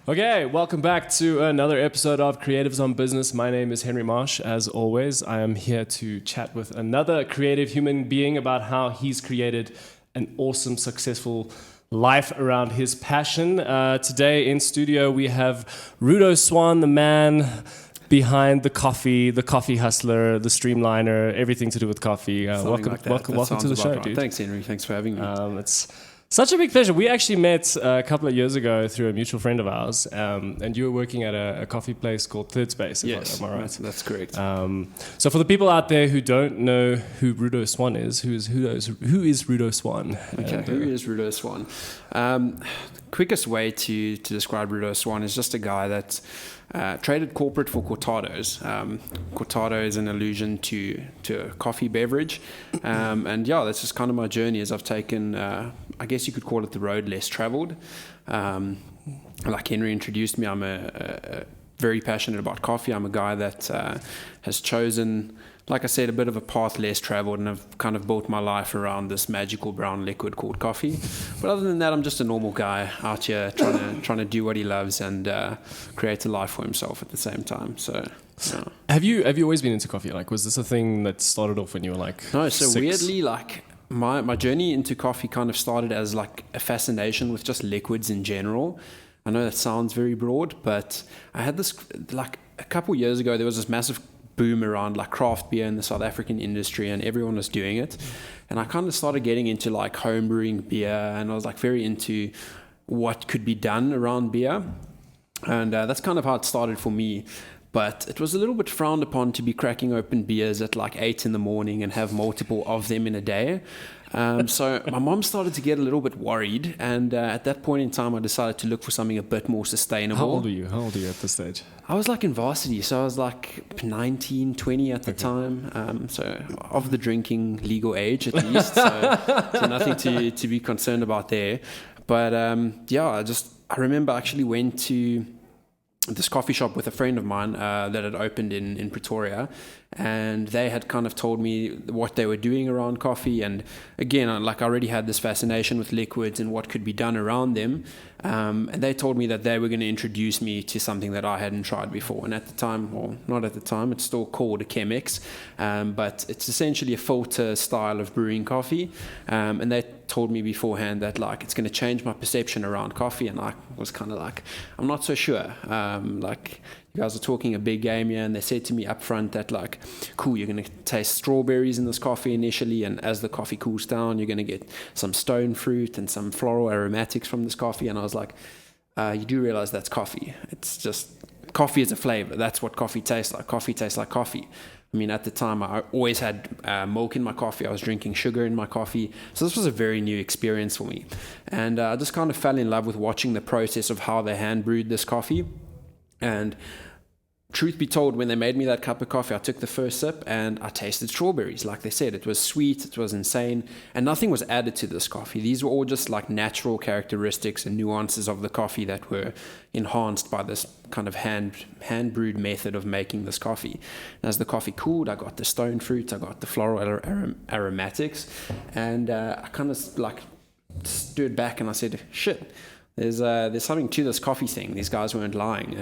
Okay, welcome back to another episode of Creatives on Business. My name is Henry Marsh. As always, I am here to chat with another creative human being about how he's created an awesome, successful life around his passion. Today in studio, we have Rudo Swan, the man behind the coffee hustler, the streamliner, everything to do with coffee. Welcome to the show, dude. Thanks, Henry. Thanks for having me. It's such a big pleasure. We actually met a couple of years ago through a mutual friend of ours, and you were working at a coffee place called Third Space. Yes, am I right? That's correct. So for the people out there who don't know who Rudo Swan is, who is Rudo Swan? Okay, who is Rudo Swan? Quickest way to describe Rudo Swan is just a guy that traded corporate for cortados. Cortado is an allusion to a coffee beverage, and yeah, that's just kind of my journey. As I've taken, I guess you could call it the road less traveled. Like Henry introduced me, I'm a very passionate about coffee. I'm a guy that has chosen, like I said, a bit of a path less traveled, and I've kind of built my life around this magical brown liquid called coffee. But other than that, I'm just a normal guy out here trying to do what he loves and create a life for himself at the same time. So. Yeah. Have you always been into coffee? Like, was this a thing that started off when you were like No, so 6? weirdly, like my journey into coffee kind of started as like a fascination with just liquids in general. I know that sounds very broad, but I had this, like a couple years ago, there was this massive boom around like craft beer in the South African industry, and everyone was doing it. And I kind of started getting into like home brewing beer, and I was like very into what could be done around beer. And that's kind of how it started for me. But it was a little bit frowned upon to be cracking open beers at like 8 a.m. and have multiple of them in a day. So my mom started to get a little bit worried. And at that point in time, I decided to look for something a bit more sustainable. How old are you at this stage? I was like in varsity. So I was like 19, 20 at the time. So of the drinking legal age at least. So nothing to be concerned about there. But yeah, I remember I actually went to this coffee shop with a friend of mine that had opened in Pretoria, and they had kind of told me what they were doing around coffee. And again, I already had this fascination with liquids and what could be done around them, and they told me that they were going to introduce me to something that I hadn't tried before. And at the time, well, not at the time, it's still called a Chemex, but it's essentially a filter style of brewing coffee, and they told me beforehand that like it's going to change my perception around coffee. And I was kind of like, I'm not so sure. Like, you guys are talking a big game here, and they said to me up front that like, cool, you're going to taste strawberries in this coffee initially, and as the coffee cools down, you're going to get some stone fruit and some floral aromatics from this coffee. And I was like, you do realize that's coffee. It's just, coffee is a flavor. That's what coffee tastes like. Coffee tastes like coffee. I mean, at the time, I always had milk in my coffee. I was drinking sugar in my coffee. So this was a very new experience for me. And I just kind of fell in love with watching the process of how they hand brewed this coffee. And truth be told, when they made me that cup of coffee, I took the first sip and I tasted strawberries. Like they said, it was sweet, it was insane, and nothing was added to this coffee. These were all just like natural characteristics and nuances of the coffee that were enhanced by this kind of hand brewed method of making this coffee. And as the coffee cooled, I got the stone fruit, I got the floral aromatics, and I kind of like stood back and I said, shit, there's something to this coffee thing. These guys weren't lying.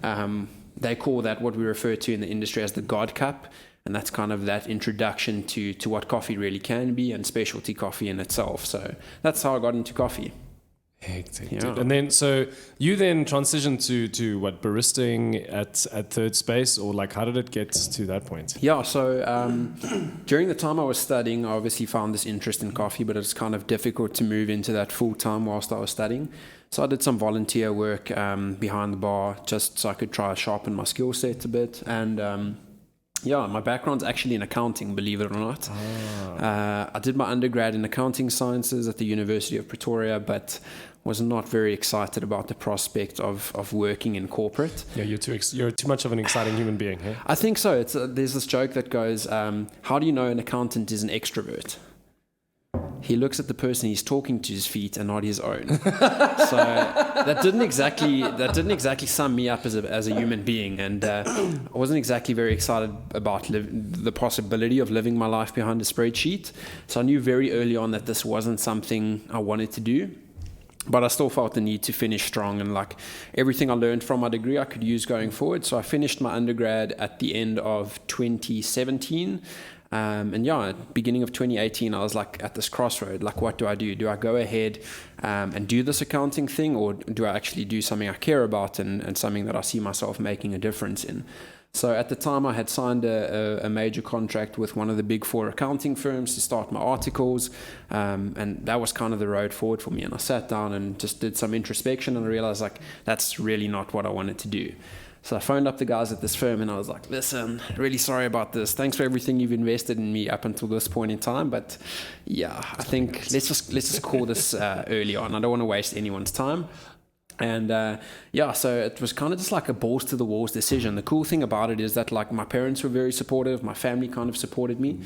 And they call that what we refer to in the industry as the God Cup, and that's kind of that introduction to what coffee really can be and specialty coffee in itself. So that's how I got into coffee. Hectic, Yeah. dude. And then, so you then transitioned to what, baristing at Third Space, or like how did it get to that point? Yeah, so during the time I was studying, I obviously found this interest in coffee, but it's kind of difficult to move into that full time whilst I was studying. So I did some volunteer work behind the bar just so I could try to sharpen my skill set a bit. And yeah, my background's actually in accounting, believe it or not. I did my undergrad in accounting sciences at the University of Pretoria, but was not very excited about the prospect of working in corporate. Yeah, you're too much of an exciting human being. Eh? I think so. There's this joke that goes, how do you know an accountant is an extrovert? He looks at the person he's talking to his feet and not his own. So that didn't exactly sum me up as a human being, and I wasn't exactly very excited about the possibility of living my life behind a spreadsheet. So I knew very early on that this wasn't something I wanted to do. But I still felt the need to finish strong, and like everything I learned from my degree I could use going forward. So I finished my undergrad at the end of 2017. And yeah, beginning of 2018, I was like at this crossroad, like what do I do? Do I go ahead and do this accounting thing, or do I actually do something I care about and something that I see myself making a difference in? So at the time I had signed a major contract with one of the big 4 accounting firms to start my articles, and that was kind of the road forward for me. And I sat down and just did some introspection, and I realized like that's really not what I wanted to do. So I phoned up the guys at this firm and I was like, listen, really sorry about this. Thanks for everything you've invested in me up until this point in time. But yeah, I think let's just call this early on. I don't want to waste anyone's time. And yeah, so it was kind of just like a balls to the walls decision. The cool thing about it is that like my parents were very supportive. My family kind of supported me.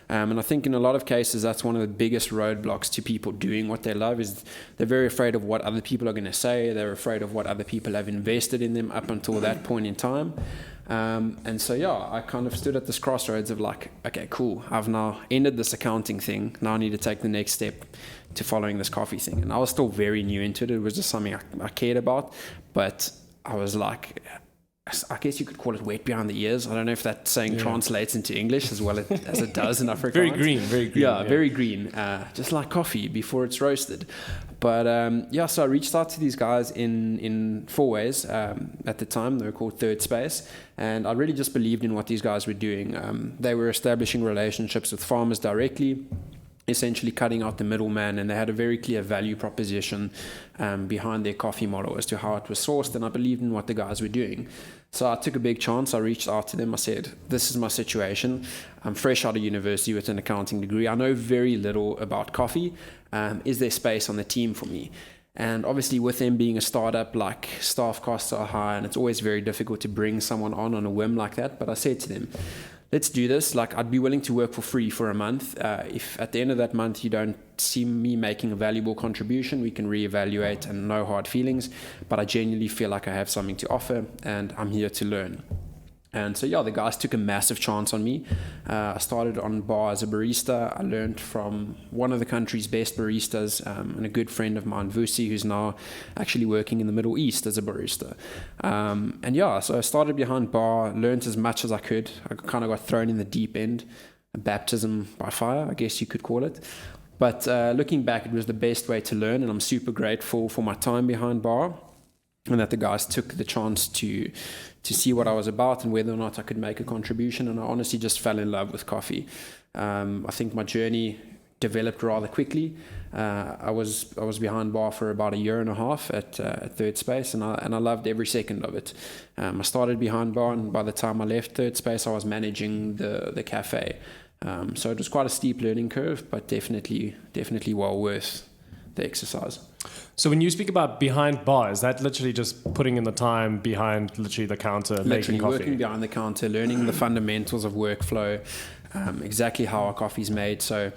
And I think in a lot of cases, that's one of the biggest roadblocks to people doing what they love is they're very afraid of what other people are going to say. They're afraid of what other people have invested in them up until that point in time. And so, yeah, I kind of stood at this crossroads of like, okay, cool. I've now ended this accounting thing. Now I need to take the next step to following this coffee thing. And I was still very new into it. It was just something I cared about. But I was like, I guess you could call it wet behind the ears. I don't know if that saying translates into English as well as it does in Afrikaans. Very green. Yeah, very green. Just like coffee before it's roasted. But yeah, so I reached out to these guys in 4 ways. At the time, they were called Third Space. And I really just believed in what these guys were doing. They were establishing relationships with farmers directly, essentially cutting out the middleman, and they had a very clear value proposition behind their coffee model as to how it was sourced, and I believed in what the guys were doing. So I took a big chance. I reached out to them. I said, this is my situation. I'm fresh out of university with an accounting degree. I know very little about coffee. Is there space on the team for me? And obviously with them being a startup, like staff costs are high, and it's always very difficult to bring someone on a whim like that. But I said to them, let's do this. Like, I'd be willing to work for free for a month. If at the end of that month you don't see me making a valuable contribution, we can reevaluate, and no hard feelings. But I genuinely feel like I have something to offer, and I'm here to learn. And so, yeah, the guys took a massive chance on me. I started on bar as a barista. I learned from one of the country's best baristas, and a good friend of mine, Vusi, who's now actually working in the Middle East as a barista. And yeah, so I started behind bar, learned as much as I could. I kind of got thrown in the deep end, a baptism by fire, I guess you could call it. But looking back, it was the best way to learn, and I'm super grateful for my time behind bar, and that the guys took the chance to see what I was about and whether or not I could make a contribution. And I honestly just fell in love with coffee. I think my journey developed rather quickly. I was behind bar for about 1.5 years at Third Space, and I loved every second of it. I started behind bar, and by the time I left Third Space, I was managing the cafe. So it was quite a steep learning curve, but definitely well worth the exercise. So when you speak about behind bar, is that literally just putting in the time behind literally the counter, making coffee? Working behind the counter, learning the fundamentals of workflow, exactly how our coffee is made. So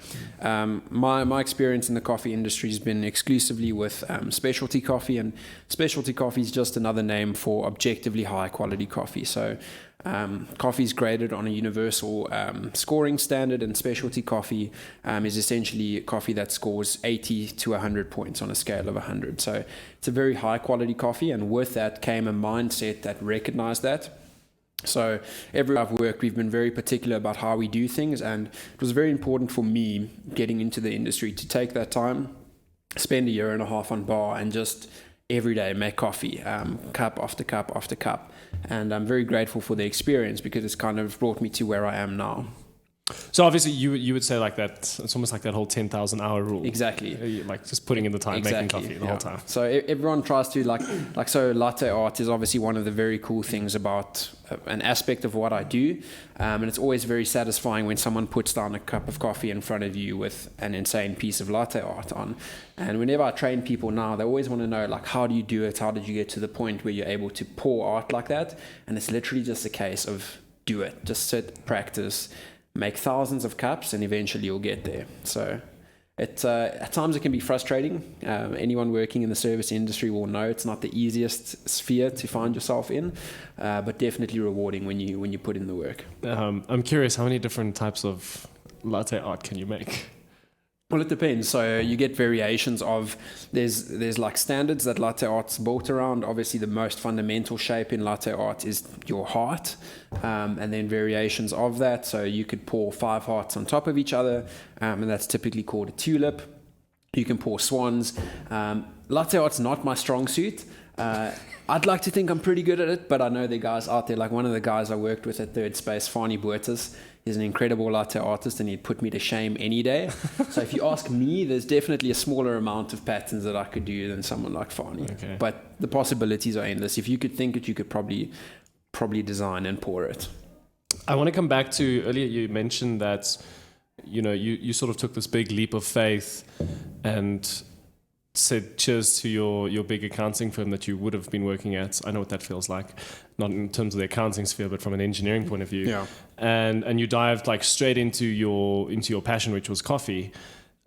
my experience in the coffee industry has been exclusively with specialty coffee, and specialty coffee is just another name for objectively high quality coffee. So coffee is graded on a universal scoring standard, and specialty coffee is essentially coffee that scores 80 to 100 points on a scale of 100. So it's a very high quality coffee, and with that came a mindset that recognized that. So everywhere I've worked, we've been very particular about how we do things, and it was very important for me getting into the industry to take that time, spend 1.5 years on bar, and just every day make coffee, cup after cup after cup. And I'm very grateful for the experience because it's kind of brought me to where I am now. So obviously you would say like that, it's almost like that whole 10,000 hour rule. Exactly. Like just putting in the time, making coffee the whole time. So everyone tries to like so latte art is obviously one of the very cool things about an aspect of what I do. And it's always very satisfying when someone puts down a cup of coffee in front of you with an insane piece of latte art on. And whenever I train people now, they always want to know, like, how do you do it? How did you get to the point where you're able to pour art like that? And it's literally just a case of do it. Just sit, practice, make thousands of cups, and eventually you'll get there. So at times it can be frustrating. Anyone working in the service industry will know it's not the easiest sphere to find yourself in, but definitely rewarding when you put in the work. I'm curious, how many different types of latte art can you make? Well, it depends. So you get variations of there's like standards that latte art's built around. Obviously, the most fundamental shape in latte art is your heart, and then variations of that. So you could pour 5 hearts on top of each other, and that's typically called a tulip. You can pour swans. Latte art's not my strong suit. I'd like to think I'm pretty good at it, but I know there are guys out there, like one of the guys I worked with at Third Space, Fani Buertas. He's an incredible latte artist and he'd put me to shame any day. So if you ask me, there's definitely a smaller amount of patterns that I could do than someone like Fani. Okay. But the possibilities are endless. If you could think it, you could probably design and pour it. I want to come back to earlier you mentioned that, you sort of took this big leap of faith and said cheers to your big accounting firm that you would have been working at. I know what that feels like, not in terms of the accounting sphere, but from an engineering point of view. Yeah. And you dived like straight into your passion, which was coffee.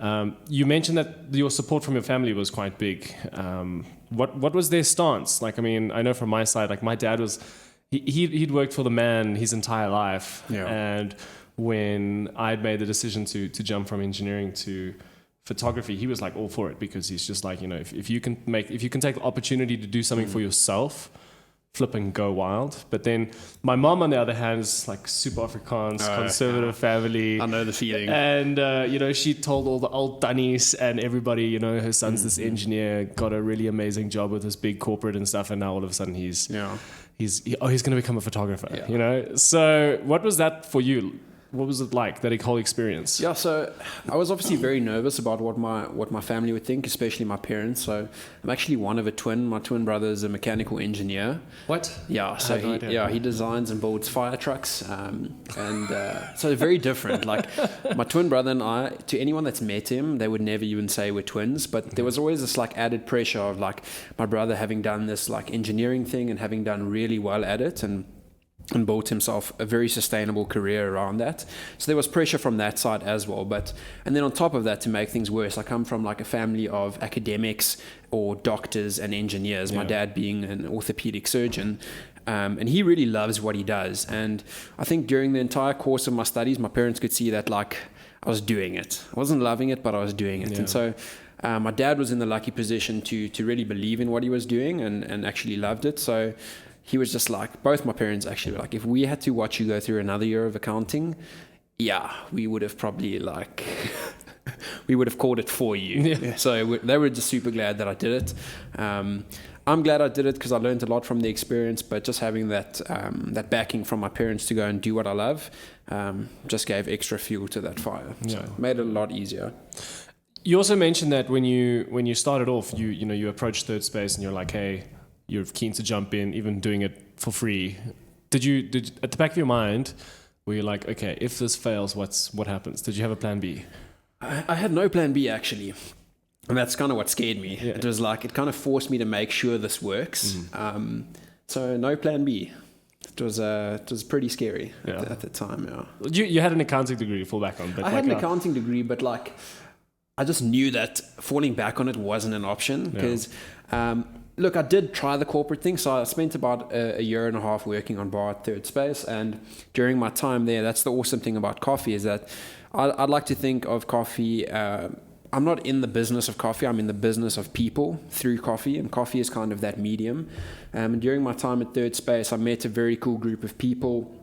You mentioned that your support from your family was quite big. What was their stance? Like, I mean, I know from my side, like my dad was, he'd worked for the man his entire life. Yeah. And when I'd made the decision to jump from engineering to photography, he was like all for it, because he's just like, if you can take the opportunity to do something for yourself, flip and go wild. But then my mom, on the other hand, is like super Afrikaans, conservative family. I know the feeling. And she told all the old Dunnies and everybody, her son's this engineer, got a really amazing job with this big corporate and stuff, and now all of a sudden he's going to become a photographer. So what was that for you? What was it like, that whole experience? Yeah, so I was obviously very nervous about what my family would think, especially my parents. So I'm actually one of a twin. My twin brother is a mechanical engineer. What? Yeah, so he designs and builds fire trucks, so very different. Like my twin brother and I, to anyone that's met him, they would never even say we're twins. But there was always this like added pressure of like my brother having done this like engineering thing and having done really well at it, and built himself a very sustainable career around that. So there was pressure from that side as well. And then on top of that, to make things worse, I come from like a family of academics or doctors and engineers, my dad being an orthopedic surgeon. And he really loves what he does. And I think during the entire course of my studies, my parents could see that like I was doing it. I wasn't loving it, but I was doing it. Yeah. And so my dad was in the lucky position to really believe in what he was doing and actually loved it. So he was just like, both my parents actually were like, if we had to watch you go through another year of accounting, we would have probably like, we would have called it for you. Yeah. So they were just super glad that I did it. I'm glad I did it because I learned a lot from the experience, but just having that backing from my parents to go and do what I love just gave extra fuel to that fire. So it made it a lot easier. You also mentioned that when you started off, you approached Third Space and you're like, hey, you're keen to jump in, even doing it for free. Did at the back of your mind, were you like, okay, if this fails, what happens? Did you have a plan B? I had no plan B actually. And that's kind of what scared me. Yeah. It was like, it kind of forced me to make sure this works. So no plan B. It was pretty scary at the time. Yeah. You had an accounting degree to fall back on. But I had an accounting degree, but like, I just knew that falling back on it wasn't an option because, look, I did try the corporate thing. So I spent about a year and a half working on bar at Third Space. And during my time there, that's the awesome thing about coffee is that I'd like to think of coffee. I'm not in the business of coffee. I'm in the business of people through coffee. And coffee is kind of that medium. And during my time at Third Space, I met a very cool group of people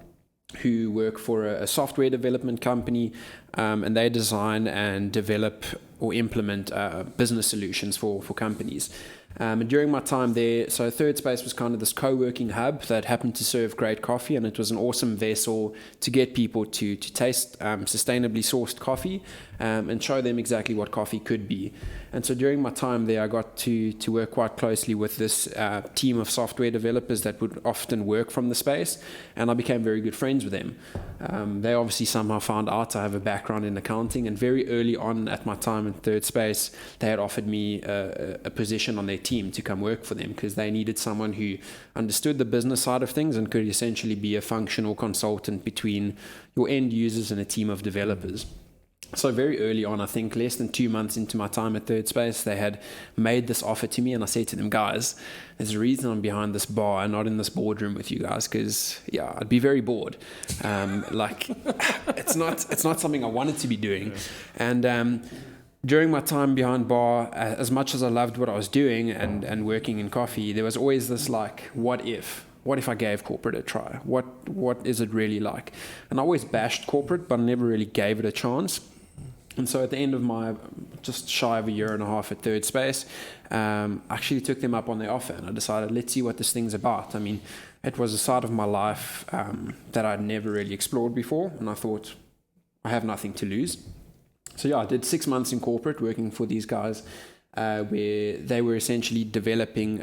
who work for a software development company, and they design and develop or implement business solutions for companies. And during my time there, so Third Space was kind of this co-working hub that happened to serve great coffee, and it was an awesome vessel to get people to taste sustainably sourced coffee and show them exactly what coffee could be. And so during my time there, I got to work quite closely with this team of software developers that would often work from the space, and I became very good friends with them. They obviously somehow found out I have a background in accounting, and very early on at my time at Third Space, they had offered me a position on their team to come work for them because they needed someone who understood the business side of things and could essentially be a functional consultant between your end users and a team of developers. So very early on, I think less than 2 months into my time at Third Space, they had made this offer to me, and I said to them, guys, there's a reason I'm behind this bar and not in this boardroom with you guys, because I'd be very bored. Like it's not something I wanted to be doing. And during my time behind bar, as much as I loved what I was doing and working in coffee, there was always this like, what if? What if I gave corporate a try? What is it really like? And I always bashed corporate, but I never really gave it a chance. And so at the end of my just shy of a year and a half at Third Space, I actually took them up on their offer, and I decided, let's see what this thing's about. I mean, it was a side of my life that I'd never really explored before, and I thought, I have nothing to lose. So yeah, I did 6 months in corporate working for these guys, where they were essentially developing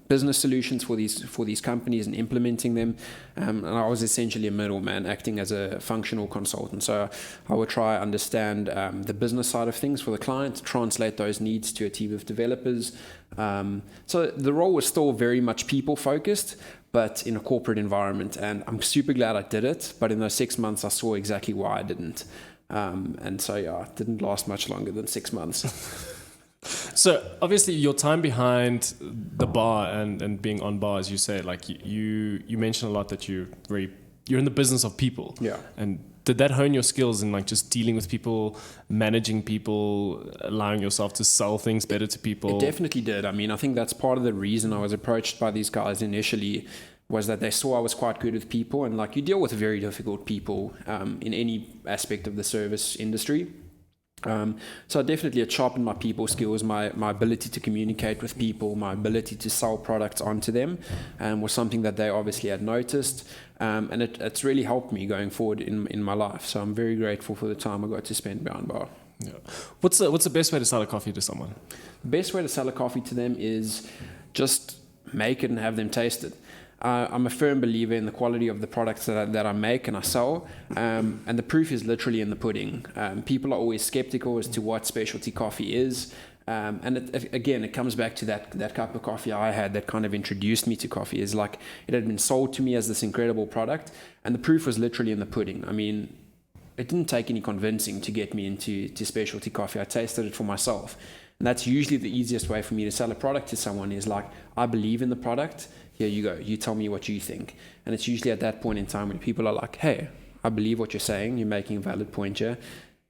business solutions for these companies and implementing them. And I was essentially a middleman, acting as a functional consultant. So I would try to understand the business side of things for the client, translate those needs to a team of developers. So the role was still very much people focused, but in a corporate environment. And I'm super glad I did it. But in those 6 months, I saw exactly why I didn't. And so yeah, it didn't last much longer than 6 months. So obviously your time behind the bar and being on bar, as you say, like you mentioned a lot that you're in the business of people. Yeah. And did that hone your skills in like just dealing with people, managing people, allowing yourself to sell things better to people? It definitely did. I mean, I think that's part of the reason I was approached by these guys initially, was that they saw I was quite good with people, and like you deal with very difficult people in any aspect of the service industry. So definitely it sharpened my people skills, my ability to communicate with people, my ability to sell products onto them, was something that they obviously had noticed, and it's really helped me going forward in my life. So I'm very grateful for the time I got to spend behind bar. Yeah. What's the best way to sell a coffee to someone? The best way to sell a coffee to them is just make it and have them taste it. I'm a firm believer in the quality of the products that I make and I sell, and the proof is literally in the pudding. People are always skeptical as to what specialty coffee is, and it comes back to that cup of coffee I had that kind of introduced me to coffee. Is like it had been sold to me as this incredible product, and the proof was literally in the pudding. I mean, it didn't take any convincing to get me into specialty coffee. I tasted it for myself. And that's usually the easiest way for me to sell a product to someone, is like, I believe in the product. Here you go. You tell me what you think. And it's usually at that point in time when people are like, hey, I believe what you're saying. You're making a valid point here.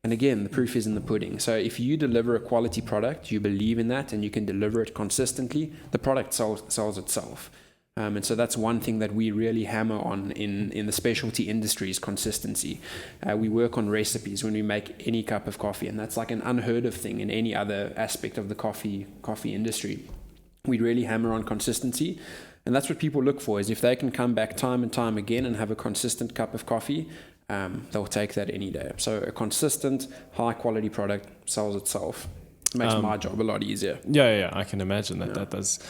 And again, the proof is in the pudding. So if you deliver a quality product, you believe in that, and you can deliver it consistently, the product sells itself. And so that's one thing that we really hammer on in the specialty industry, is consistency. We work on recipes when we make any cup of coffee, and that's like an unheard of thing in any other aspect of the coffee industry. We really hammer on consistency, and that's what people look for, is if they can come back time and time again and have a consistent cup of coffee, they'll take that any day. So a consistent, high quality product sells itself. It makes my job a lot easier. Yeah, I can imagine that does.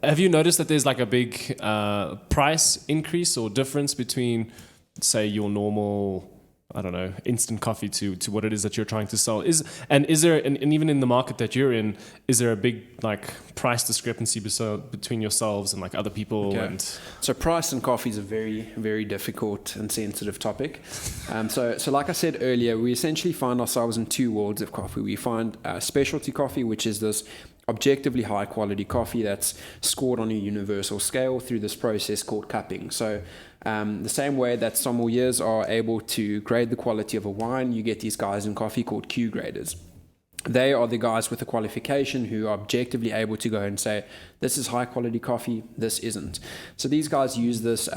Have you noticed that there's like a big price increase or difference between, say, your normal, I don't know, instant coffee to what it is that you're trying to sell? Is there, and even in the market that you're in, is there a big like price discrepancy between yourselves and like other people? Okay. And so price and coffee is a very, very difficult and sensitive topic. So like I said earlier, we essentially find ourselves in two worlds of coffee. We find specialty coffee, which is this objectively high quality coffee that's scored on a universal scale through this process called cupping. So the same way that sommeliers are able to grade the quality of a wine, you get these guys in coffee called Q graders. They are the guys with the qualification who are objectively able to go and say, this is high quality coffee, this isn't. So these guys use this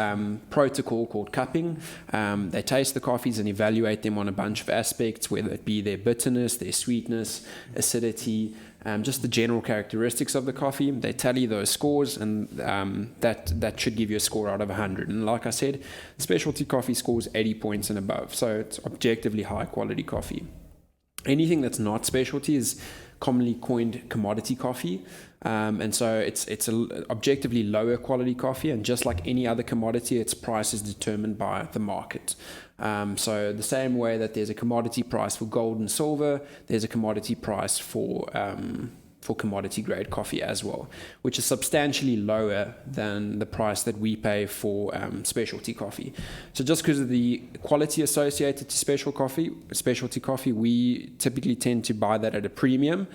protocol called cupping. They taste the coffees and evaluate them on a bunch of aspects, whether it be their bitterness, their sweetness, acidity, just the general characteristics of the coffee. They tally those scores, and that should give you a score out of 100. And like I said, specialty coffee scores 80 points and above. So it's objectively high quality coffee. Anything that's not specialty is commonly coined commodity coffee, and so it's an objectively lower quality coffee, and just like any other commodity, its price is determined by the market. So the same way that there's a commodity price for gold and silver, there's a commodity price for commodity grade coffee as well, which is substantially lower than the price that we pay for specialty coffee. So just because of the quality associated to specialty coffee, we typically tend to buy that at a premium,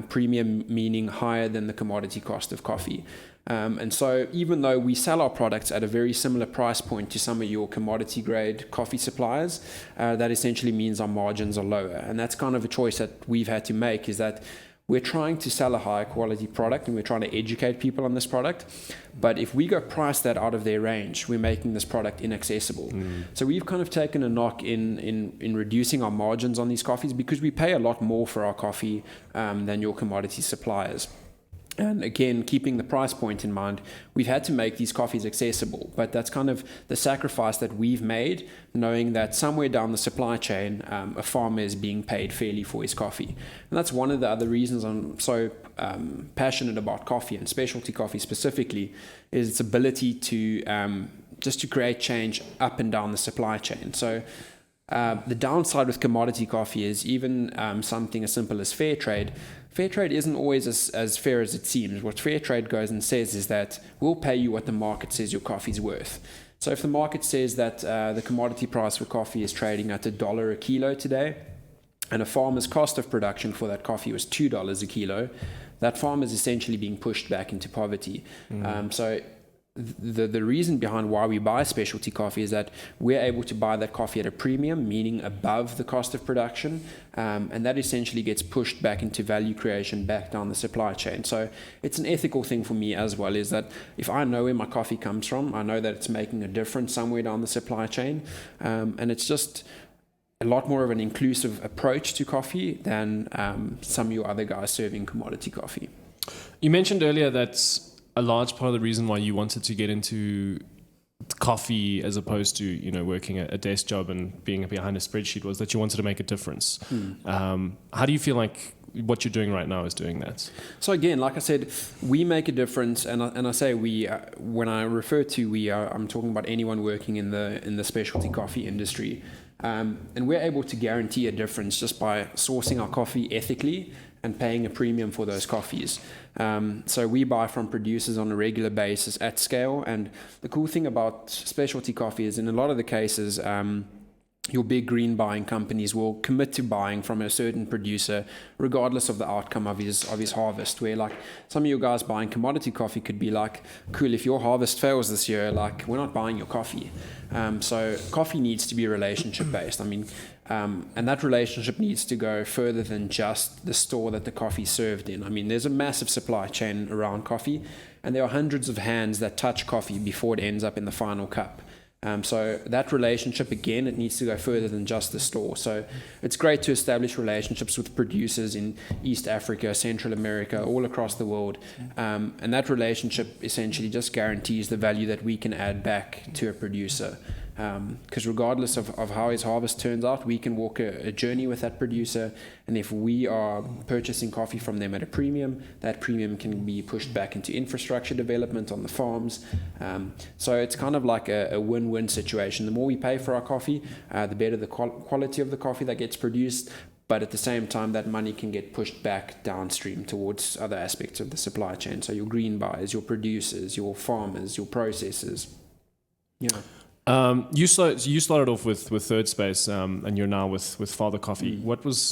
premium meaning higher than the commodity cost of coffee. And so even though we sell our products at a very similar price point to some of your commodity grade coffee suppliers, that essentially means our margins are lower. And that's kind of a choice that we've had to make, is that we're trying to sell a high quality product and we're trying to educate people on this product. But if we go price that out of their range, we're making this product inaccessible. So we've kind of taken a knock in reducing our margins on these coffees, because we pay a lot more for our coffee than your commodity suppliers. And again, keeping the price point in mind, we've had to make these coffees accessible, but that's kind of the sacrifice that we've made, knowing that somewhere down the supply chain, a farmer is being paid fairly for his coffee. And that's one of the other reasons I'm so passionate about coffee, and specialty coffee specifically, is its ability to just to create change up and down the supply chain. So the downside with commodity coffee is even something as simple as fair trade. Fair trade isn't always as fair as it seems. What fair trade goes and says is that we'll pay you what the market says your coffee's worth. So if the market says that the commodity price for coffee is trading at $1 a kilo today, and a farmer's cost of production for that coffee was $2 a kilo, that farmer is essentially being pushed back into poverty. So the reason behind why we buy specialty coffee is that we're able to buy that coffee at a premium, meaning above the cost of production, and that essentially gets pushed back into value creation back down the supply chain. So it's an ethical thing for me as well, is that if I know where my coffee comes from, I know that it's making a difference somewhere down the supply chain, and it's just a lot more of an inclusive approach to coffee than some of your other guys serving commodity coffee. You mentioned earlier that a large part of the reason why you wanted to get into coffee as opposed to, you know, working a desk job and being behind a spreadsheet was that you wanted to make a difference. How do you feel like what you're doing right now is doing that? So again, like I said, we make a difference, and I say we. When I refer to we, I'm talking about anyone working in the specialty coffee industry, and we're able to guarantee a difference just by sourcing our coffee ethically and paying a premium for those coffees. So we buy from producers on a regular basis at scale. And the cool thing about specialty coffee is in a lot of the cases, your big green buying companies will commit to buying from a certain producer regardless of the outcome of his harvest, where like some of you guys buying commodity coffee could be like, cool, if your harvest fails this year, like we're not buying your coffee. So coffee needs to be relationship based. I mean, and that relationship needs to go further than just the store that the coffee served in. I mean, there's a massive supply chain around coffee, and there are hundreds of hands that touch coffee before it ends up in the final cup. So that relationship, again, it needs to go further than just the store. So it's great to establish relationships with producers in East Africa, Central America, all across the world. And that relationship essentially just guarantees the value that we can add back to a producer. Because regardless of how his harvest turns out, we can walk a journey with that producer, and if we are purchasing coffee from them at a premium, that premium can be pushed back into infrastructure development on the farms. So it's kind of like a win-win situation. The more we pay for our coffee, the better the quality of the coffee that gets produced, but at the same time that money can get pushed back downstream towards other aspects of the supply chain. So your green buyers, your producers, your farmers, your processors. Yeah. You started off with Third Space, and you're now with Father Coffee.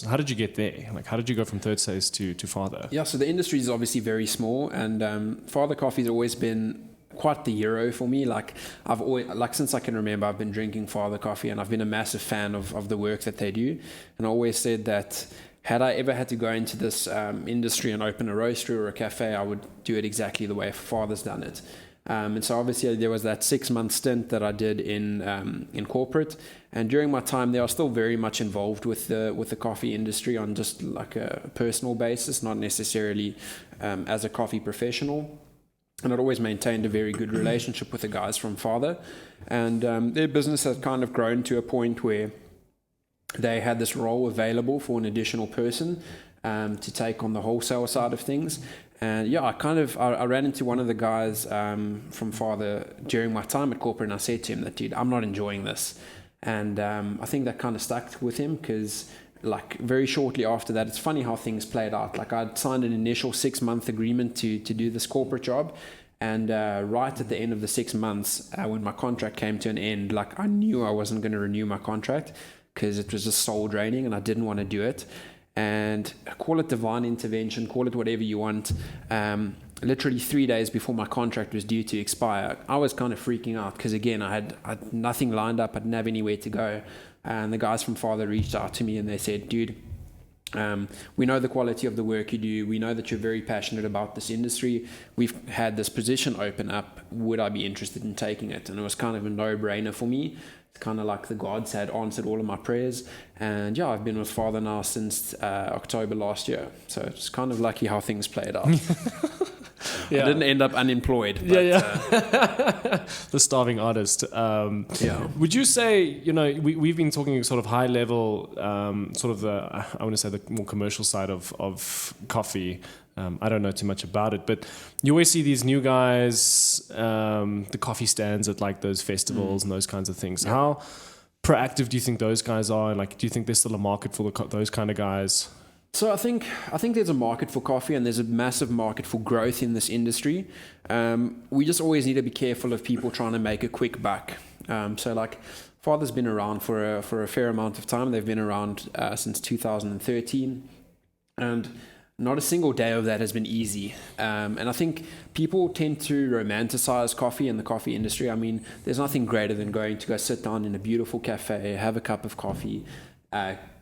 How did you get there? Like, how did you go from Third Space to Father? Yeah, so the industry is obviously very small, and Father Coffee has always been quite the hero for me. Like I've always, like since I can remember, I've been drinking Father Coffee, and I've been a massive fan of the work that they do. And I always said that had I ever had to go into this industry and open a roastery or a cafe, I would do it exactly the way Father's done it. And so obviously there was that 6-month stint that I did in corporate, and during my time there I was still very much involved with the coffee industry on just like a personal basis, not necessarily as a coffee professional. And I'd always maintained a very good relationship with the guys from Father, and their business had kind of grown to a point where they had this role available for an additional person to take on the wholesale side of things. And yeah, I ran into one of the guys from Father during my time at corporate, and I said to him that, dude, I'm not enjoying this. And I think that kind of stuck with him, because like very shortly after that, it's funny how things played out. Like I'd signed an initial 6-month agreement to do this corporate job. And right at the end of the 6 months, when my contract came to an end, like I knew I wasn't going to renew my contract because it was just soul draining and I didn't want to do it. And call it divine intervention, call it whatever you want. literally 3 days before my contract was due to expire, I was kind of freaking out because, again, I had nothing lined up. I didn't have anywhere to go. And the guys from Father reached out to me and they said, dude, we know the quality of the work you do. We know that you're very passionate about this industry. We've had this position open up. Would I be interested in taking it? And it was kind of a no-brainer for me. It's kind of like the gods had answered all of my prayers. And yeah, I've been with Father now since October last year. So it's kind of lucky how things played out. Yeah. I didn't end up unemployed. But, the starving artist. Would you say, we've been talking sort of high level, sort of I want to say the more commercial side of coffee. I don't know too much about it, but you always see these new guys, the coffee stands at like those festivals and those kinds of things. Yeah. How proactive do you think those guys are? And like, do you think there's still a market for those kind of guys? So I think there's a market for coffee and there's a massive market for growth in this industry. We just always need to be careful of people trying to make a quick buck. So like Father's been around for a fair amount of time. They've been around since 2013, and not a single day of that has been easy. And I think people tend to romanticize coffee and the coffee industry. I mean, there's nothing greater than going to go sit down in a beautiful cafe, have a cup of coffee,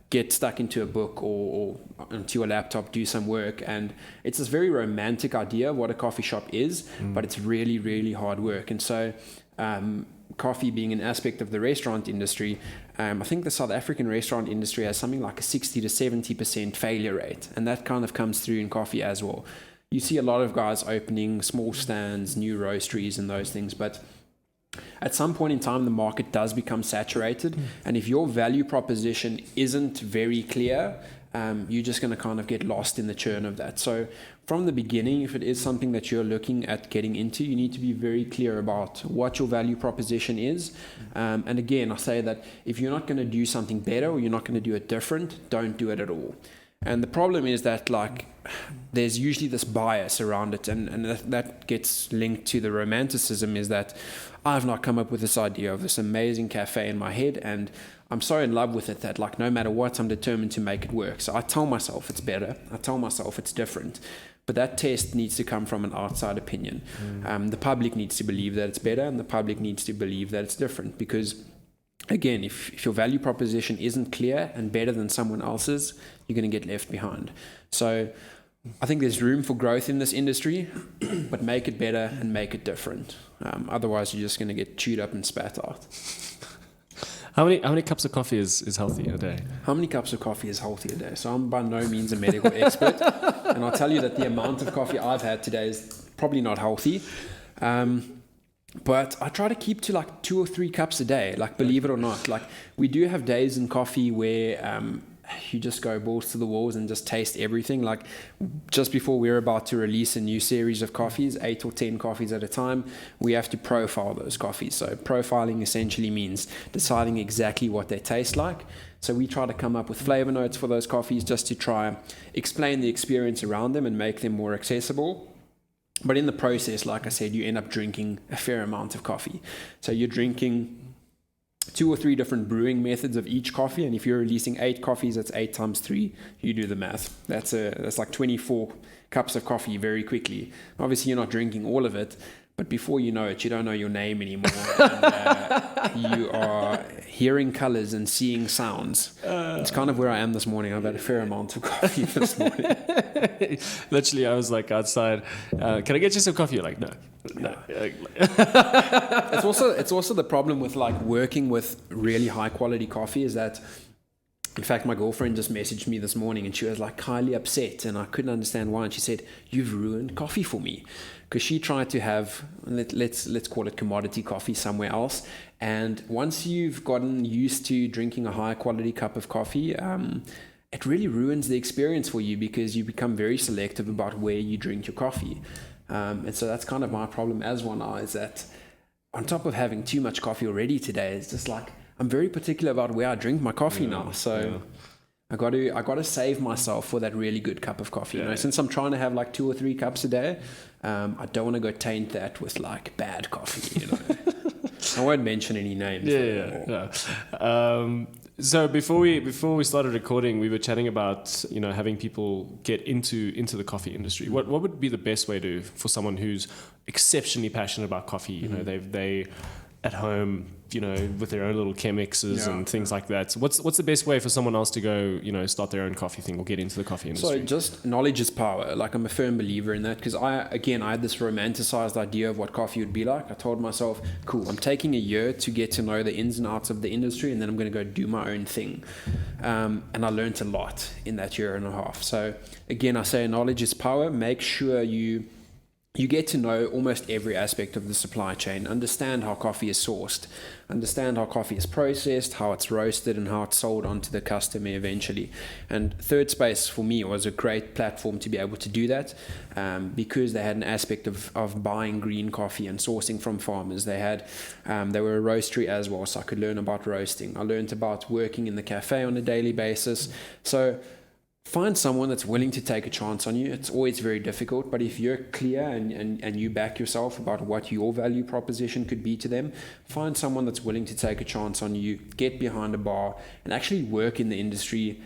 get stuck into a book or onto your laptop, do some work. And it's this very romantic idea of what a coffee shop is, but it's really, really hard work. And so coffee being an aspect of the restaurant industry, I think the South African restaurant industry has something like a 60 to 70% failure rate. And that kind of comes through in coffee as well. You see a lot of guys opening small stands, new roasteries and those things, but at some point in time, the market does become saturated. And if your value proposition isn't very clear, you're just going to kind of get lost in the churn of that. So from the beginning, if it is something that you're looking at getting into, you need to be very clear about what your value proposition is. And again, I say that if you're not going to do something better or you're not going to do it different, don't do it at all. And the problem is that like there's usually this bias around it, and that gets linked to the romanticism, is that I've not come up with this idea of this amazing cafe in my head, and I'm so in love with it that like no matter what, I'm determined to make it work. So I tell myself it's better. I tell myself it's different. But that test needs to come from an outside opinion. The public needs to believe that it's better, and the public needs to believe that it's different. Because again, if your value proposition isn't clear and better than someone else's, you're going to get left behind. So I think there's room for growth in this industry, but make it better and make it different. Otherwise, you're just going to get chewed up and spat out. How many cups of coffee is healthy a day? How many cups of coffee is healthy a day? So I'm by no means a medical expert, and I'll tell you that the amount of coffee I've had today is probably not healthy. But I try to keep to like 2 or 3 cups a day, like believe it or not. Like we do have days in coffee where you just go balls to the walls and just taste everything. Like just before we're about to release a new series of coffees, 8 or 10 coffees at a time, we have to profile those coffees. So profiling essentially means deciding exactly what they taste like. So we try to come up with flavor notes for those coffees just to try explain the experience around them and make them more accessible. But in the process, like I said, you end up drinking a fair amount of coffee. So you're drinking 2 or 3 different brewing methods of each coffee, and if you're releasing 8 coffees, that's 8 times 3. You do the math. That's like 24 cups of coffee very quickly. Obviously, you're not drinking all of it, but before you know it, you don't know your name anymore. And, you are hearing colors and seeing sounds. It's kind of where I am this morning. I've had a fair amount of coffee this morning. Literally, I was like outside. Can I get you some coffee? You're like, no. It's also the problem with like working with really high quality coffee is that, in fact, my girlfriend just messaged me this morning and she was like highly upset, and I couldn't understand why. And she said, "You've ruined coffee for me," because she tried to have let's call it commodity coffee somewhere else. And once you've gotten used to drinking a high quality cup of coffee, it really ruins the experience for you because you become very selective about where you drink your coffee. And so that's kind of my problem as one now, is that on top of having too much coffee already today, it's just like I'm very particular about where I drink my coffee now. So I got to save myself for that really good cup of coffee. Since I'm trying to have like 2 or 3 cups a day, I don't want to go taint that with like bad coffee. I won't mention any names. So before we started recording, we were chatting about having people get into the coffee industry. What would be the best way for someone who's exceptionally passionate about coffee? They at home, with their own little chemixes and things like that. So what's the best way for someone else to go, start their own coffee thing or get into the coffee industry? So just knowledge is power. Like, I'm a firm believer in that, because I had this romanticized idea of what coffee would be like. I told myself, cool, I'm taking a year to get to know the ins and outs of the industry, and then I'm going to go do my own thing. And I learned a lot in that year and a half. So again, I say knowledge is power. Make sure you get to know almost every aspect of the supply chain, understand how coffee is sourced, understand how coffee is processed, how it's roasted, and how it's sold on to the customer eventually. And Third Space for me was a great platform to be able to do that, because they had an aspect of buying green coffee and sourcing from farmers. They were a roastery as well, so I could learn about roasting. I learned about working in the cafe on a daily basis. So find someone that's willing to take a chance on you. It's always very difficult, but if you're clear and you back yourself about what your value proposition could be to them, find someone that's willing to take a chance on you, get behind a bar, and actually work in the industry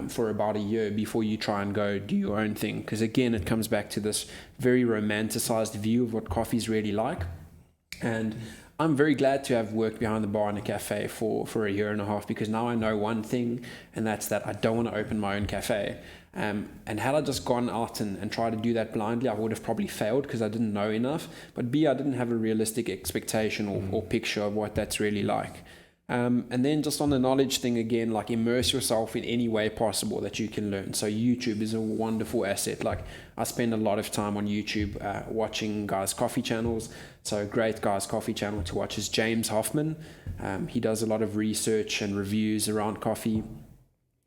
for about a year before you try and go do your own thing. Because again, it comes back to this very romanticized view of what coffee's really like. And I'm very glad to have worked behind the bar in a cafe for a year and a half, because now I know one thing, and that's that I don't want to open my own cafe. And had I just gone out and tried to do that blindly, I would have probably failed because I didn't know enough. But B, I didn't have a realistic expectation or picture of what that's really like. And then just on the knowledge thing again, like, immerse yourself in any way possible that you can learn. So YouTube is a wonderful asset. Like, I spend a lot of time on YouTube watching guys' coffee channels. So a great guys' coffee channel to watch is James Hoffman. He does a lot of research and reviews around coffee.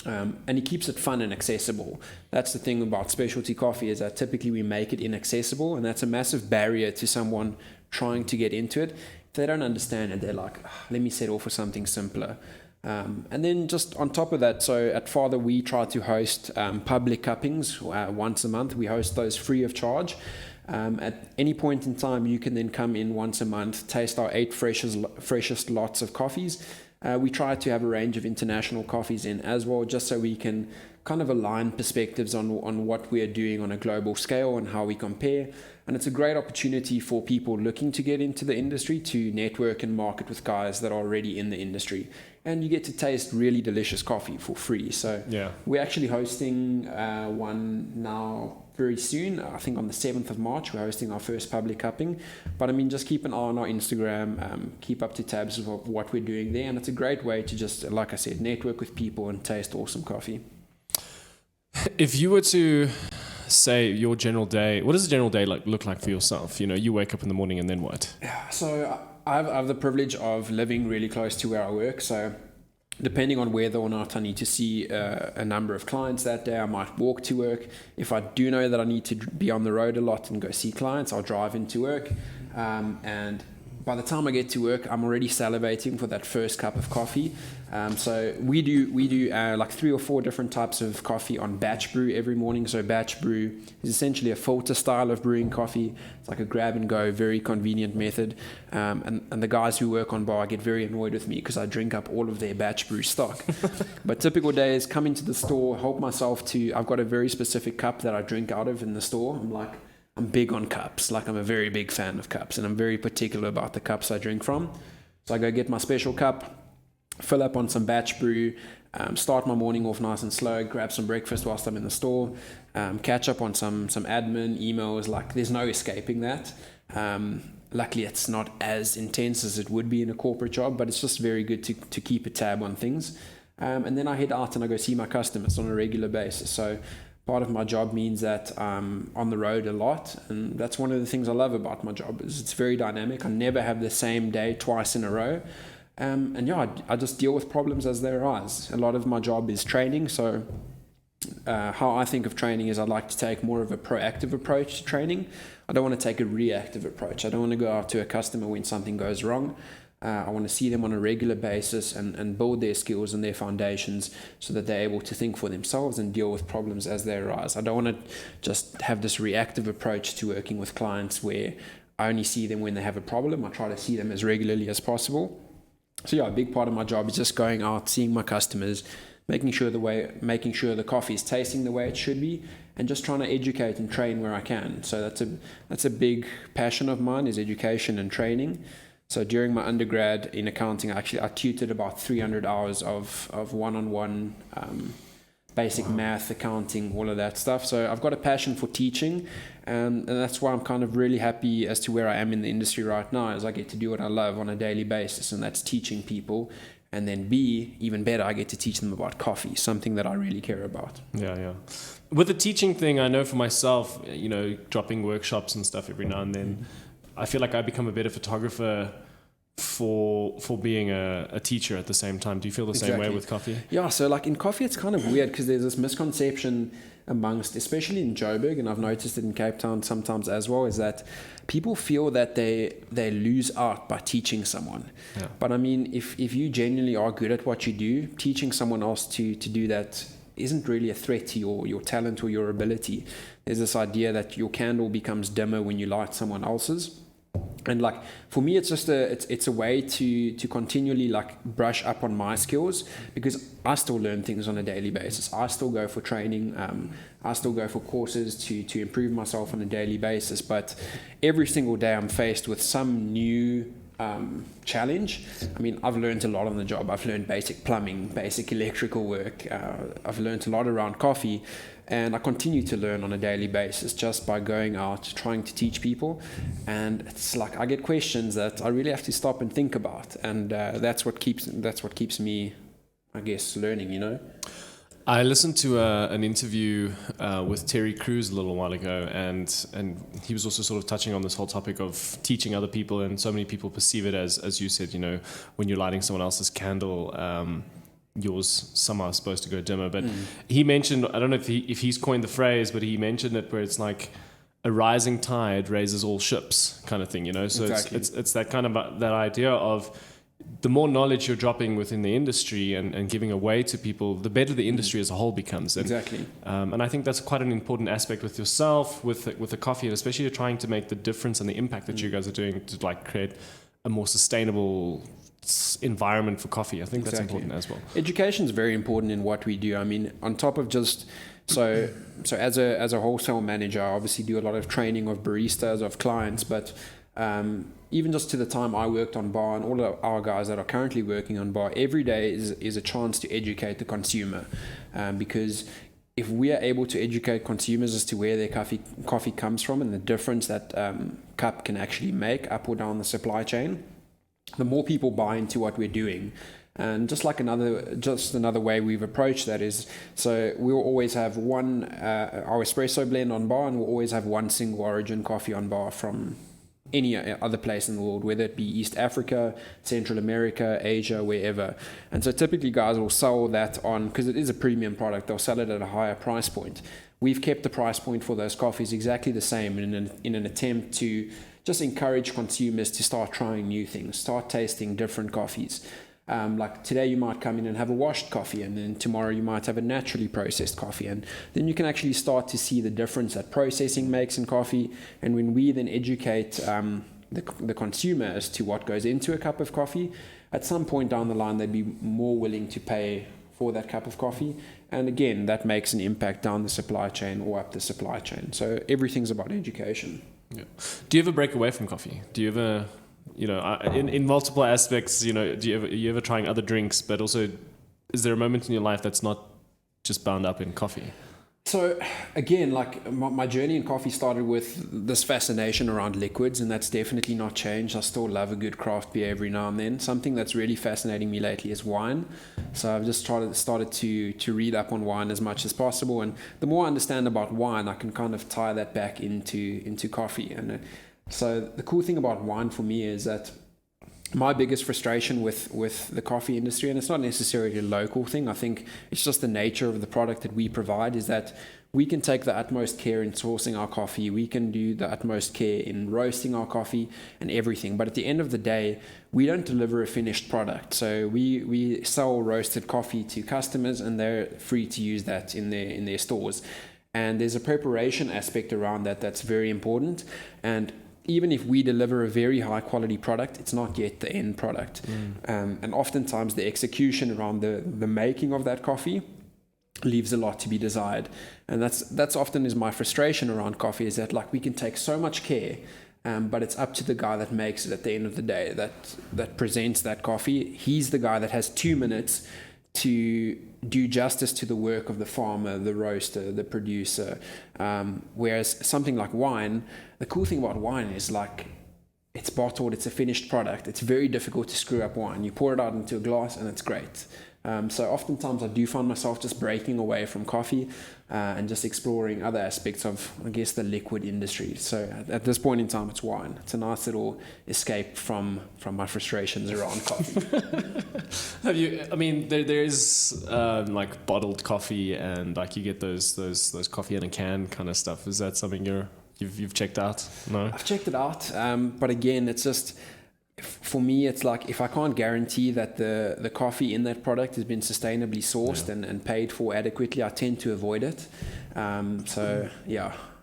And he keeps it fun and accessible. That's the thing about specialty coffee, is that typically we make it inaccessible, and that's a massive barrier to someone trying to get into it. If they don't understand it, they're like, let me settle for something simpler. And then just on top of that, so at Father, we try to host public cuppings once a month. We host those free of charge. At any point in time, you can then come in once a month, taste our 8 freshest lots of coffees. We try to have a range of international coffees in as well, just so we can kind of align perspectives on what we are doing on a global scale and how we compare. And it's a great opportunity for people looking to get into the industry to network and market with guys that are already in the industry. And you get to taste really delicious coffee for free. So we're actually hosting one now very soon. I think on the 7th of March, we're hosting our first public cupping. But I mean, just keep an eye on our Instagram, keep up to tabs of what we're doing there. And it's a great way to just, like I said, network with people and taste awesome coffee. If you were to say your general day, what does a general day look like for yourself? You wake up in the morning and then what? So I have the privilege of living really close to where I work. So depending on whether or not I need to see a number of clients that day, I might walk to work. If I do know that I need to be on the road a lot and go see clients, I'll drive into work. And by the time I get to work, I'm already salivating for that first cup of coffee. So we do like 3 or 4 different types of coffee on batch brew every morning. So batch brew is essentially a filter style of brewing coffee. It's like a grab and go, very convenient method. And the guys who work on bar get very annoyed with me because I drink up all of their batch brew stock. But typical days, come into the store, help myself to, I've got a very specific cup that I drink out of in the store. I'm big on cups. Like, I'm a very big fan of cups, and I'm very particular about the cups I drink from. So I go get my special cup, fill up on some batch brew, start my morning off nice and slow, grab some breakfast whilst I'm in the store, catch up on some admin emails. Like, there's no escaping that. Luckily, it's not as intense as it would be in a corporate job, but it's just very good to keep a tab on things. And then I head out and I go see my customers on a regular basis. So part of my job means that I'm on the road a lot, and that's one of the things I love about my job, is it's very dynamic. I never have the same day twice in a row. I just deal with problems as they arise. A lot of my job is training, so how I think of training is I'd like to take more of a proactive approach to training. I don't want to take a reactive approach. I don't want to go out to a customer when something goes wrong. I want to see them on a regular basis and build their skills and their foundations so that they're able to think for themselves and deal with problems as they arise. I don't want to just have this reactive approach to working with clients where I only see them when they have a problem. I try to see them as regularly as possible. So yeah, a big part of my job is just going out, seeing my customers, making sure the coffee is tasting the way it should be, and just trying to educate and train where I can. So that's a big passion of mine, is education and training. So during my undergrad in accounting, I tutored about 300 hours of one-on-one basic math, accounting, all of that stuff. So I've got a passion for teaching, and that's why I'm kind of really happy as to where I am in the industry right now, is I get to do what I love on a daily basis, and that's teaching people. And then B, even better, I get to teach them about coffee, something that I really care about. Yeah. With the teaching thing, I know for myself, dropping workshops and stuff every now and then, I feel like I become a better photographer for being a teacher at the same time. Do you feel the same way with coffee? Yeah, so like in coffee, it's kind of weird because there's this misconception amongst, especially in Joburg, and I've noticed it in Cape Town sometimes as well, is that people feel that they lose out by teaching someone. Yeah. But I mean, if you genuinely are good at what you do, teaching someone else to do that isn't really a threat to your talent or your ability. There's this idea that your candle becomes dimmer when you light someone else's. And like for me, it's just it's a way to continually like brush up on my skills, because I still learn things on a daily basis. I still go for training. I still go for courses to improve myself on a daily basis. But every single day I'm faced with some new challenge. I mean, I've learned a lot on the job. I've learned basic plumbing, basic electrical work. I've learned a lot around coffee. And I continue to learn on a daily basis just by going out, trying to teach people. And it's like I get questions that I really have to stop and think about. And that's what keeps me, I guess, learning, I listened to an interview with Terry Crews a little while ago, and he was also sort of touching on this whole topic of teaching other people. And so many people perceive it as you said, when you're lighting someone else's candle, yours somehow is supposed to go dimmer. But he mentioned, I don't know if he's coined the phrase, but he mentioned it where it's like a rising tide raises all ships kind of thing, So exactly. it's that kind of that idea of the more knowledge you're dropping within the industry and giving away to people, the better the industry as a whole becomes. And, exactly. And I think that's quite an important aspect with yourself, with the coffee, and especially you're trying to make the difference and the impact that you guys are doing to like create a more sustainable environment for coffee. I think that's important as well. Education is very important in what we do. I mean, on top of just so as a wholesale manager, I obviously do a lot of training of baristas, of clients, but even just to the time I worked on bar, and all of our guys that are currently working on bar, every day is a chance to educate the consumer, because if we are able to educate consumers as to where their coffee comes from and the difference that cup can actually make up or down the supply chain, the more people buy into what we're doing. And just another way we've approached that is, so we'll always have one our espresso blend on bar, and we'll always have one single origin coffee on bar from any other place in the world, whether it be East Africa, Central America, Asia, wherever. And so typically guys will sell that on, because it is a premium product, they'll sell it at a higher price point. We've kept the price point for those coffees exactly the same in an attempt to just encourage consumers to start trying new things, start tasting different coffees. Like today you might come in and have a washed coffee, and then tomorrow you might have a naturally processed coffee, and then you can actually start to see the difference that processing makes in coffee. And when we then educate the consumer as to what goes into a cup of coffee, at some point down the line they'd be more willing to pay for that cup of coffee. And again, that makes an impact down the supply chain or up the supply chain. So everything's about education. Yeah. Do you ever break away from coffee? Do you ever, in multiple aspects, do you ever trying other drinks, but also is there a moment in your life that's not just bound up in coffee? So again, like my journey in coffee started with this fascination around liquids, and that's definitely not changed. I still love a good craft beer every now and then. Something that's really fascinating me lately is wine. So I've just started to read up on wine as much as possible, and the more I understand about wine, I can kind of tie that back into coffee. And so the cool thing about wine for me is that my biggest frustration with the coffee industry, and it's not necessarily a local thing, I think it's just the nature of the product that we provide, is that we can take the utmost care in sourcing our coffee, we can do the utmost care in roasting our coffee and everything, but at the end of the day, we don't deliver a finished product. So we sell roasted coffee to customers, and they're free to use that in their stores. And there's a preparation aspect around that that's very important. And even if we deliver a very high quality product, it's not yet the end product. And oftentimes the execution around the making of that coffee leaves a lot to be desired. And that's often is my frustration around coffee, is that like we can take so much care, but it's up to the guy that makes it at the end of the day, that presents that coffee. He's the guy that has 2 minutes to do justice to the work of the farmer, the roaster, the producer. Whereas something like wine, the cool thing about wine is like it's bottled, it's a finished product. It's very difficult to screw up wine. You pour it out into a glass and it's great. So oftentimes I do find myself just breaking away from coffee and just exploring other aspects of, I guess, the liquid industry. So at this point in time, it's wine. It's a nice little escape from my frustrations around coffee. Have you? I mean, there is like bottled coffee, and like you get those coffee in a can kind of stuff. Is that something you've checked out? No, I've checked it out, but again, it's just. For me, it's like if I can't guarantee that the coffee in that product has been sustainably sourced and paid for adequately, I tend to avoid it.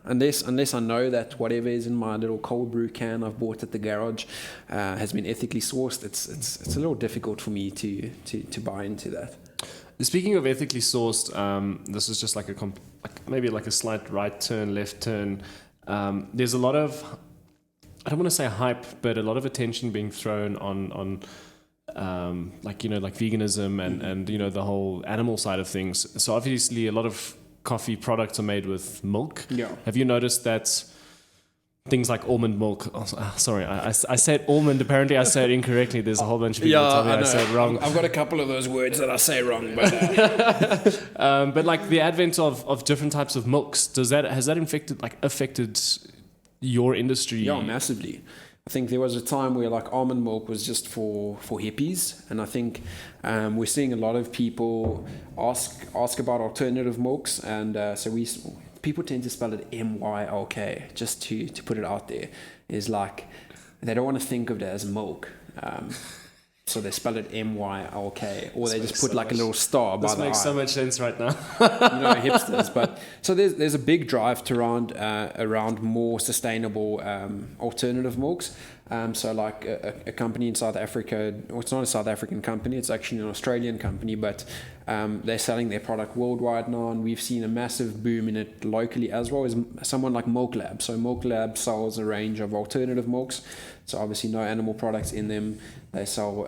Unless I know that whatever is in my little cold brew can I've bought at the garage has been ethically sourced, it's a little difficult for me to buy into that. Speaking of ethically sourced, this is just like maybe like a slight right turn, left turn. There's a lot of, I don't want to say hype, but a lot of attention being thrown on like veganism and the whole animal side of things. So obviously a lot of coffee products are made with milk. Yeah. Have you noticed that things like almond milk? Oh, sorry, I said almond. Apparently I said it incorrectly. There's a whole bunch of people who tell me I said it wrong. I've got a couple of those words that I say wrong, but but like the advent of different types of milks, has that affected your industry? Yeah, massively. I think there was a time where like almond milk was just for hippies, and I think we're seeing a lot of people ask about alternative milks, and people tend to spell it MYLK, just to put it out there. Is like they don't want to think of it as milk. So they spell it MYLK, or they just put like a little star by the eye. This makes so much sense right now. Hipsters. But so there's a big drive to around more sustainable alternative milks. So like a company in South Africa, or it's not a South African company, it's actually an Australian company, but they're selling their product worldwide now, and we've seen a massive boom in it locally as well as someone like Milk Lab. So Milk Lab sells a range of alternative milks. So obviously no animal products in them. They sell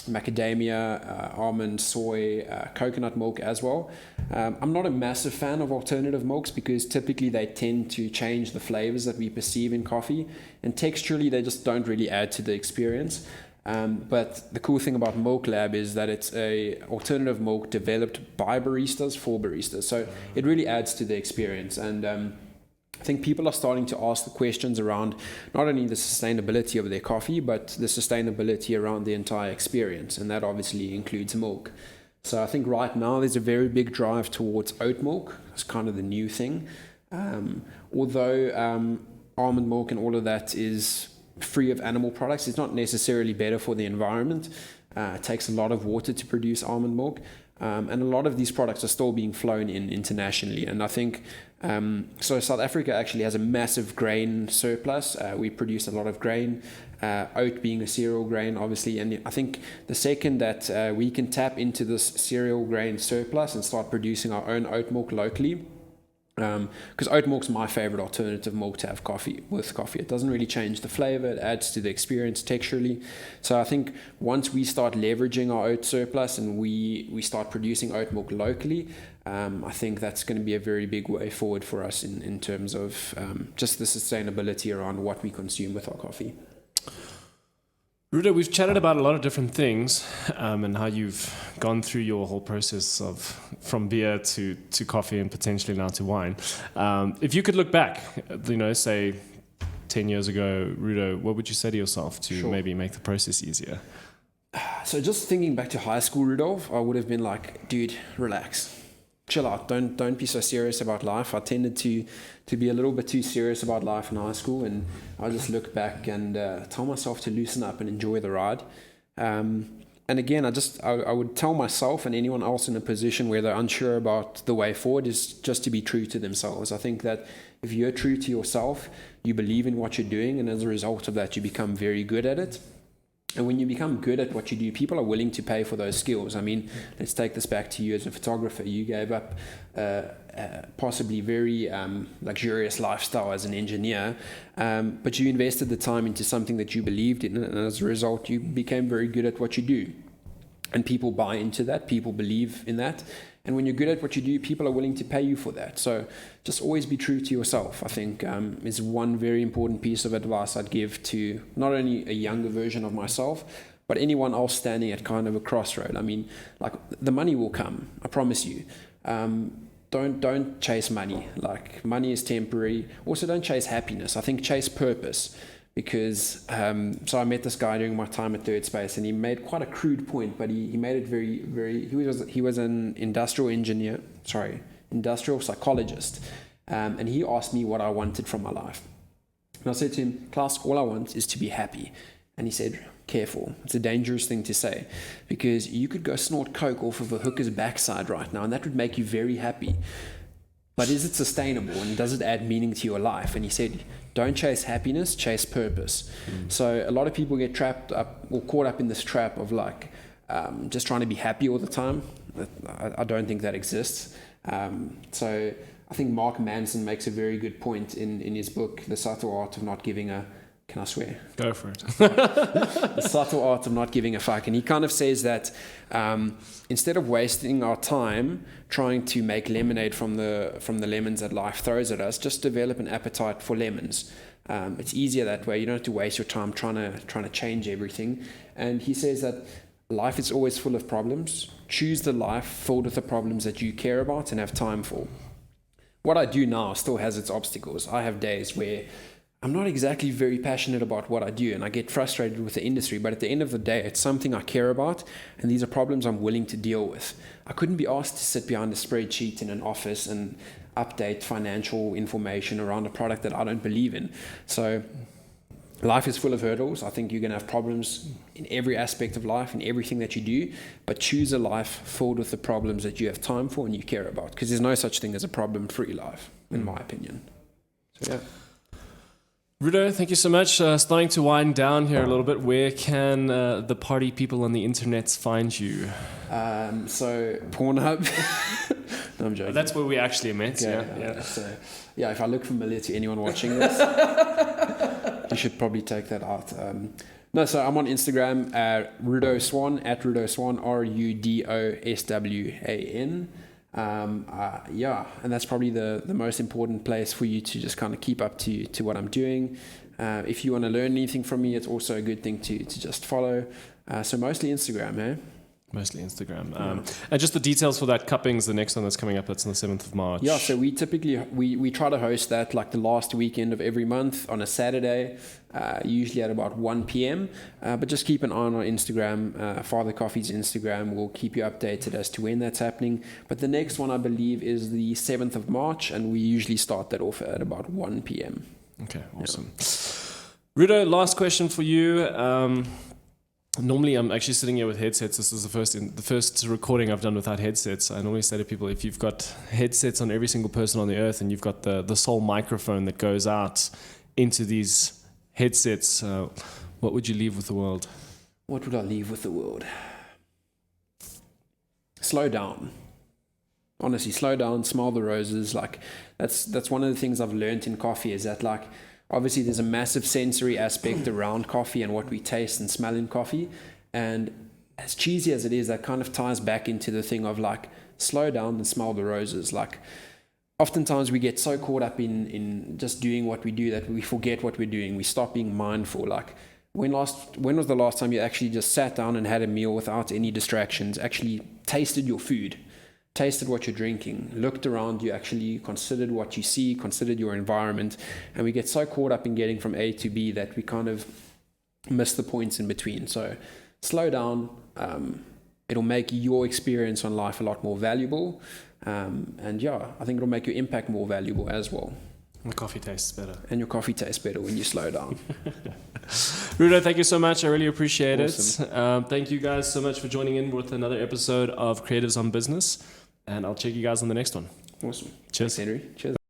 macadamia, almond, soy, coconut milk as well. I'm not a massive fan of alternative milks because typically they tend to change the flavors that we perceive in coffee, and texturally they just don't really add to the experience. But the cool thing about Milk Lab is that it's a alternative milk developed by baristas for baristas. So it really adds to the experience. And I think people are starting to ask the questions around not only the sustainability of their coffee, but the sustainability around the entire experience. And that obviously includes milk. So I think right now there's a very big drive towards oat milk. It's kind of the new thing. Although almond milk and all of that is free of animal products, it's not necessarily better for the environment. It takes a lot of water to produce almond milk. And a lot of these products are still being flown in internationally. And I think, so South Africa actually has a massive grain surplus. We produce a lot of grain, oat being a cereal grain, obviously. And I think the second that we can tap into this cereal grain surplus and start producing our own oat milk locally, because oat milk's my favorite alternative milk to have with coffee. It doesn't really change the flavor, it adds to the experience texturally. So I think once we start leveraging our oat surplus and we start producing oat milk locally, I think that's going to be a very big way forward for us in terms of just the sustainability around what we consume with our coffee. Rudo, we've chatted about a lot of different things and how you've gone through your whole process from beer to coffee and potentially now to wine. If you could look back, say 10 years ago, Rudo, what would you say to yourself to maybe make the process easier? So just thinking back to high school, Rudolf, I would have been like, dude, relax. Chill out. Don't be so serious about life. I tended to be a little bit too serious about life in high school, and I just look back and tell myself to loosen up and enjoy the ride. and again, I would tell myself and anyone else in a position where they're unsure about the way forward is just to be true to themselves. I think that if you're true to yourself, you believe in what you're doing, and as a result of that, you become very good at it. And when you become good at what you do, people are willing to pay for those skills. I mean, let's take this back to you as a photographer. You gave up possibly very luxurious lifestyle as an engineer, but you invested the time into something that you believed in, and as a result, you became very good at what you do. And people buy into that, people believe in that. And when you're good at what you do, people are willing to pay you for that. So just always be true to yourself, I think, is one very important piece of advice I'd give to not only a younger version of myself, but anyone else standing at kind of a crossroad. I mean, like, the money will come, I promise you. Don't chase money. Like, money is temporary. Also, don't chase happiness. I think chase purpose. Because so I met this guy during my time at Third Space, and he made quite a crude point, but he made it very, very. He was an industrial psychologist, and he asked me what I wanted from my life, and I said to him, Klaus, all I want is to be happy. And he said, careful, it's a dangerous thing to say, because you could go snort coke off of a hooker's backside right now, and that would make you very happy. But is it sustainable, and does it add meaning to your life? And he said, don't chase happiness, chase purpose. So a lot of people get trapped up or caught up in this trap of like just trying to be happy all the time. I don't think that exists. So I think Mark Manson makes a very good point in his book, The Subtle Art of Not Giving a... Can I swear? Go for it. The Subtle Art of Not Giving a Fuck. And he kind of says that instead of wasting our time trying to make lemonade from the lemons that life throws at us, just develop an appetite for lemons. It's easier that way. You don't have to waste your time trying to change everything. And he says that life is always full of problems. Choose the life filled with the problems that you care about and have time for. What I do now still has its obstacles. I have days where I'm not exactly very passionate about what I do, and I get frustrated with the industry, but at the end of the day, it's something I care about, and these are problems I'm willing to deal with. I couldn't be asked to sit behind a spreadsheet in an office and update financial information around a product that I don't believe in. So life is full of hurdles. I think you're going to have problems in every aspect of life, in everything that you do, but choose a life filled with the problems that you have time for and you care about, because there's no such thing as a problem-free life, in my opinion. So, yeah. Rudo, thank you so much. Starting to wind down here a little bit. Where can the party people on the internet find you? So Pornhub. No, I'm joking. That's where we actually met. Okay, Yeah. So, yeah, if I look familiar to anyone watching this, you should probably take that out. No, so I'm on Instagram, Rudo Swan, at Rudo Swan, RUDOSWAN. Yeah, and that's probably the most important place for you to just kind of keep up to what I'm doing. If you want to learn anything from me, it's also a good thing to just follow. So mostly Instagram, eh? Mostly Instagram. And just the details for that cupping's the next one that's coming up. That's on the 7th of March. Yeah, so we typically we try to host that like the last weekend of every month on a Saturday, usually at about 1 p.m. But just keep an eye on our Instagram, Father Coffee's Instagram. We'll keep you updated as to when that's happening. But the next one, I believe, is the 7th of March, and we usually start that off at about 1 p.m. Okay, awesome. Yeah. Rudo, last question for you. Normally, I'm actually sitting here with headsets. This is the first recording I've done without headsets. I normally say to people, if you've got headsets on every single person on the earth, and you've got the sole microphone that goes out into these headsets, what would you leave with the world? What would I leave with the world? Slow down. Honestly, slow down. Smell the roses. Like that's one of the things I've learned in coffee is that like. Obviously, there's a massive sensory aspect around coffee and what we taste and smell in coffee. And as cheesy as it is, that kind of ties back into the thing of like, slow down and smell the roses. Like, oftentimes we get so caught up in just doing what we do that we forget what we're doing. We stop being mindful. Like, when was the last time you actually just sat down and had a meal without any distractions, actually tasted your food? Tasted what you're drinking, looked around you, actually considered what you see, considered your environment, and we get so caught up in getting from A to B that we kind of miss the points in between. So slow down. It'll make your experience on life a lot more valuable, and yeah, I think it'll make your impact more valuable as well. And the coffee tastes better. And your coffee tastes better when you slow down. Rudo, thank you so much. I really appreciate Awesome. it. Thank you guys so much for joining in with another episode of Creatives on Business. And I'll check you guys on the next one. Awesome. Cheers. Thanks, Henry. Cheers.